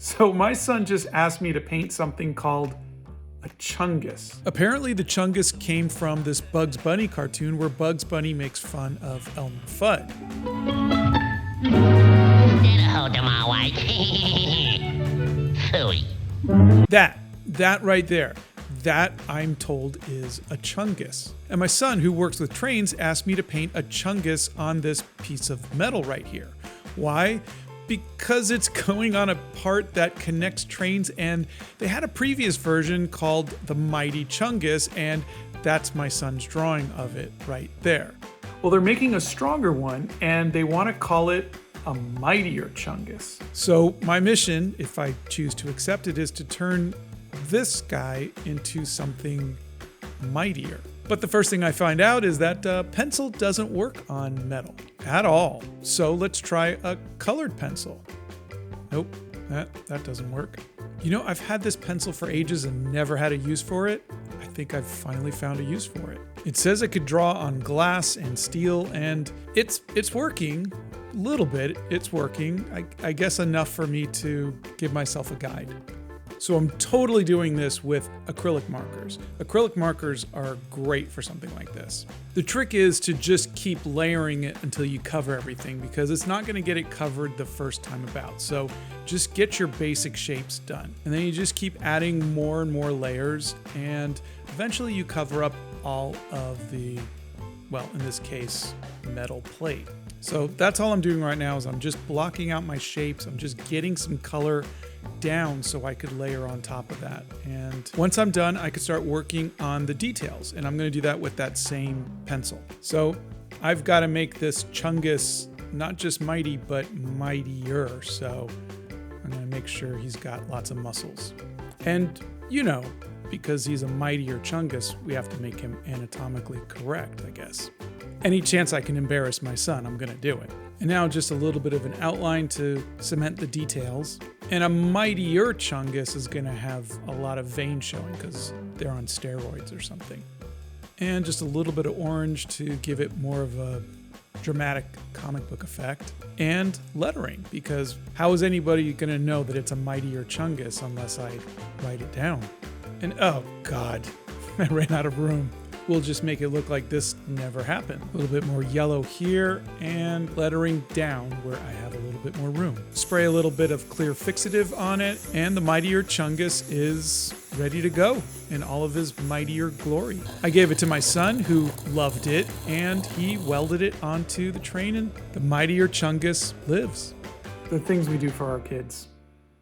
So my son just asked me to paint something called a Chungus. Apparently the Chungus came from this Bugs Bunny cartoon where Bugs Bunny makes fun of Elmer Fudd. That right there, that I'm told is a Chungus. And my son, who works with trains, asked me to paint a Chungus on this piece of metal right here. Why? Because it's going on a part that connects trains, and they had a previous version called the Mighty Chungus, and that's my son's drawing of it right there. Well, they're making a stronger one, and they want to call it a Mightier Chungus. So my mission, if I choose to accept it, is to turn this guy into something mightier. But the first thing I find out is that pencil doesn't work on metal at all. So let's try a colored pencil. Nope, that doesn't work. You know, I've had this pencil for ages and never had a use for it. I think I've finally found a use for it. It says I could draw on glass and steel, and it's working. A little bit, it's working. I guess enough for me to give myself a guide. So I'm totally doing this with acrylic markers. Acrylic markers are great for something like this. The trick is to just keep layering it until you cover everything, because it's not going to get it covered the first time about. So just get your basic shapes done. And then you just keep adding more and more layers, and eventually you cover up all of the, well, in this case, metal plate. So that's all I'm doing right now is I'm just blocking out my shapes. I'm just getting some color down so I could layer on top of that. And once I'm done, I could start working on the details. And I'm going to do that with that same pencil. So I've got to make this Chungus not just mighty, but mightier. So I'm going to make sure he's got lots of muscles. And you know, because he's a mightier Chungus, we have to make him anatomically correct, I guess. Any chance I can embarrass my son, I'm going to do it. And now just a little bit of an outline to cement the details. And a mightier Chungus is going to have a lot of veins showing because they're on steroids or something. And just a little bit of orange to give it more of a dramatic comic book effect. And lettering, because how is anybody going to know that it's a mightier Chungus unless I write it down? And oh God, I ran out of room. We'll just make it look like this never happened. A little bit more yellow here and lettering down where I have a little bit more room. Spray a little bit of clear fixative on it, and the Mightier Chungus is ready to go in all of his mightier glory. I gave it to my son, who loved it, and he welded it onto the train, and the Mightier Chungus lives. The things we do for our kids.